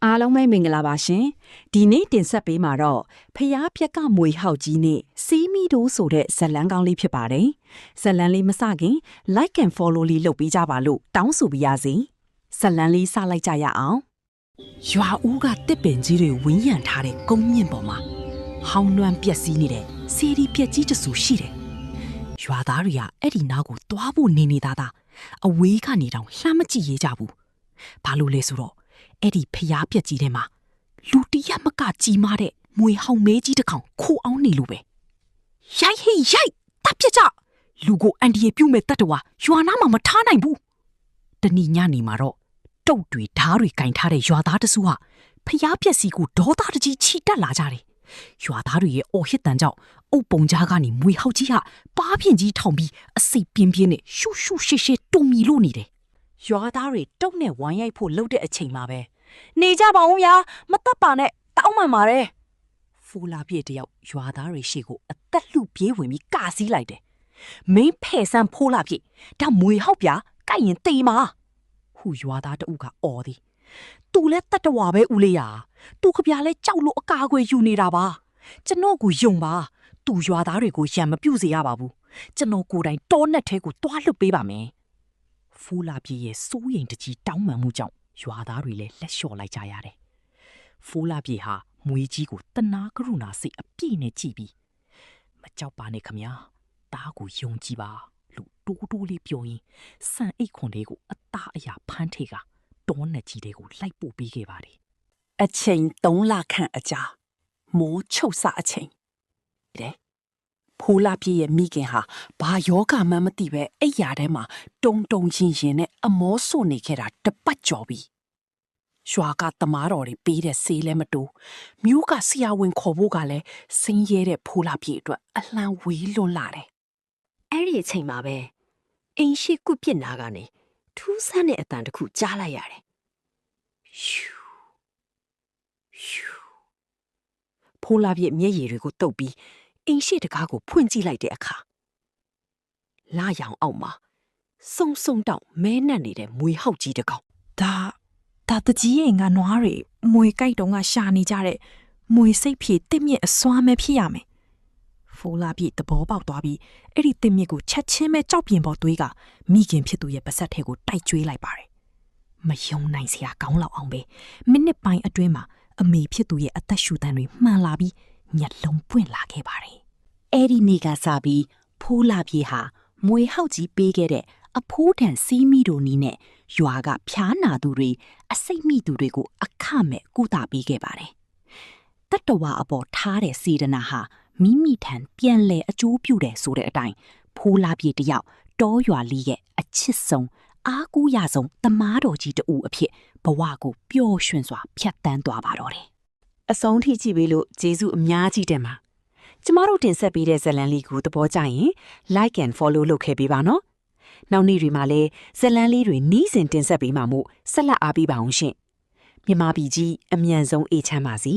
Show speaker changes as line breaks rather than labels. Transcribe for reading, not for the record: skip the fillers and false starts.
အားလုံးပဲမင်္ဂလာပါရှင်ဒီနေ့တင်ဆက်ပေးမှာတော့ဖျားပြက်ကမွေဟောက်ကြီးနဲ့စီးမီတို့ဆိုတဲ့ဇလန်းကောင်းလေးဖြစ်ပါတယ်ဇလန်းလေးမစခင် like and follow လေးလုပ်ပေးကြပါလို့တောင်းဆိုပါရစေဇလန်းလေးစလိုက်ကြရအောင်ရွာဦးကတစ်ပင်ကြီးတွေဝင်းရံထားတဲ့ကုန်းမြင့်ပေါ်မှာဟောင်းနှွမ်းပြက်စီးနေတဲ့စီရီပြက်ကြီးတဆူရှိတယ်ရွာသားတွေကအဲ့ဒီနားကိုတွားဖို့နေနေတာအဝေးကနေတောင်လှမ်းမကြည့်ရကြဘူးဘာလို့လဲဆိုတော့အဲ့ဒီဖျားပြက်ကြီးထဲမှာလူတရက်မကကြီးမားတဲ့မွေဟောင်မဲကြီးတစ်ကောင်ခိုးအောင်နေလို့ပဲရိုက်ဟေးရိုက်တပ်ပြက်ကြလူကိုအန်ဒီရပြုတ်မဲ့တတ်တော်ရွာနားမှာမထားနိုင်ဘူးတဏီညနေမှာတော့တုတ်တွေဓားတွေကင်ထားတဲ့ရွာသားတစုဟာဖျားပြက်စီကိုဒေါသတကြီးချီတက်လာကြတယ်ရွာသားတွေရဲ့အော်ဟစ်တန်ကြောင့်အုပ်ပုံကြားကနေမွေဟောက်ကြီးဟာပါးဖြင့်ကြီးထောင်ပြီးအစိပ်ပြင်းပြင်းနဲ့ရှုရှုရှေ့ရှေ့တုံမီလို့နေတယ်ရွာသားတွေတုတ်နဲ့ဝိုင်းရိုက်ဖို့လှုပ်တဲ့အချိန်မှာပဲနေကြပါဦးဗျာမတက်ပါနဲ့တောင်းမှန်ပါတယ်ဖူလာပြည့်တယောက်ရွာသားတွေရှေ့ကိုအသက်လှပြေးဝင်ပြီးကာစီးလိုက်တယ်မင်းဖဲ့ဆန်းဖိုးလာပြည့်ဒါမွေဟောက်ဗျာကိုက်ရင်တေးမှာဟူရွာသားတအုပ်ကအော်သည်သူလဲတတ်တော်ပဲဦးလေးရာသူခပြလဲကြောက်လို့အကာအကွယ်ယူနေတာပါကျွန်တော်ကိုယုံပါသူရွာသားတွေကိုရံမပြုတ်စေရပါဘူးကျွန်တော်ကိုယ်တိုင်တောနဲ့ထဲကိုတွားလွတ်ပေးပါမယ်ဖူလာပြည့်ရဲ့စိုးရိမ်တကြီးတောင်းပန်မှုကြောင့်ရွာသားတွေလည်းလက်လျှော့လိုက်ကြရတယ်။ဖိုးလာပြေဟာမွေးကြီးကိုတနာကရုဏာစိတ်အပြည့်နဲ့ကြည့်ပြီးမကြောက်ပါနဲ့ခမညာတားကိုယုံကြည်ပါလို့တိုးတိုးလေးပြောရင်းစံအိတ်ခွန်လေးကိုအသားအရာဖမ်းထေကတောနဲ့ကြီးတွေကိုလိုက်ပို့ပေးခဲ့ပါတယ်။အချိန်3လခန့်အကြာမိုးချုပ်စအချိန်တဲ့ဖိုးလာပြေရဲ့မိခင်ဟာဘာယောဂမှမသိပဲအိယာထဲမှာတုံတုံရင်ရင်နဲ့အမောစွနေခဲ့တာတပတ်ကျော်ပြီရွာကတမားတော်တွေပေးတဲ့ဆေးလည်းမတိုးမြို့ကဆရာဝန်ခေါ်ဖို့ကလည်းစင်းရဲတဲ့ဖိုးလာပြေအတွက်အလှမ်းဝေးလွန်းလာတယ်
အဲ့ဒီအချိန်မှာပဲအိမ်ရှိကုပြစ်နာကနေထူးဆန်းတဲ့အတန်တစ်ခုကြားလိုက်ရတယ်ရှူရှူ
ဖိုးလာပြေမျက်ရည်တွေကိုတုပ်ပြီးအိမ်ရှိတကားကိုဖွင့်ကြည့်လိုက်တဲ့အခါလာရောင်အောက်မှာစုံစုံတောက်မဲနက်နေတဲ့မွေဟောက်ကြီးတကောင်
ဒါတကြီးရဲ့ငါနွားတွေမွေကြိုက်တုံးကရှာနေကြတဲ့မွေစိတ်ဖြည့်တစ်မြစ်အစွမ်းမဲဖြစ်ရမယ်ဖိုးလာပြည့်သဘောပေါက်သွားပြီးအဲ့ဒီတစ်မြစ်ကိုချက်ချင်းပဲကြောက်ပြင်ပေါ်သွေးကမိခင်ဖြစ်သူရဲ့ပါဆက်ထဲကိုတိုက်ကျွေးလိုက်ပါတယ်မယုံနိုင်စရာကောင်းလောက်အောင်ပဲမိနစ်ပိုင်းအတွင်းမှာအမေဖြစ်သူရဲ့အသက်ရှူတမ်းတွေမှန်လာပြီးညက်လုံးပွင့်လာခဲ့ပါတယ်
အဲ့ဒီနေ့ကစပြီးဖိုးလာပြေဟာမွေဟောက်ကြီးပေးခဲ့တဲ့အဖိုးတန်စီးမိတို့နီးနဲ့ရွာကဖျားနာသူတွေအစိတ်မိသူတွေကိုအခမဲ့ကုသပေးခဲ့ပါတယ်တတဝါအပေါ်ထားတဲ့စေတနာဟာမိမိထံပြန်လဲအကျိုးပြုတယ်ဆိုတဲ့အတိုင်းဖိုးလာပြေတယောက်တောရွာလေးရဲ့အချစ်ဆုံးအားကိုးရဆုံးတမားတော်ကြီးတူအဖြစ်ဘဝကိုပျော်ရွှင်စွာဖြတ်တန်းသွားပါတော့တယ်အဆုံးထိကြည့်ပေးလို့ကျေးဇူးအများကြီးတင်ပါကျမတို့တင်ဆက်ပေးတဲ့ဇာတ်လမ်းလေးကိုသဘောကျရင် like and follow လုပ်ခဲ့ပေးပါနော်နောက်နေ့တွေမှာလည်းဇာတ်လမ်းလေးတွေနှီးစင်တင်ဆက်ပေးမှာမို့ဆက်လက်အားပေးပါအောင်ရှင်မြန်မာပြည်ကြီးအမြန်ဆုံးအေးချမ်းပါစေ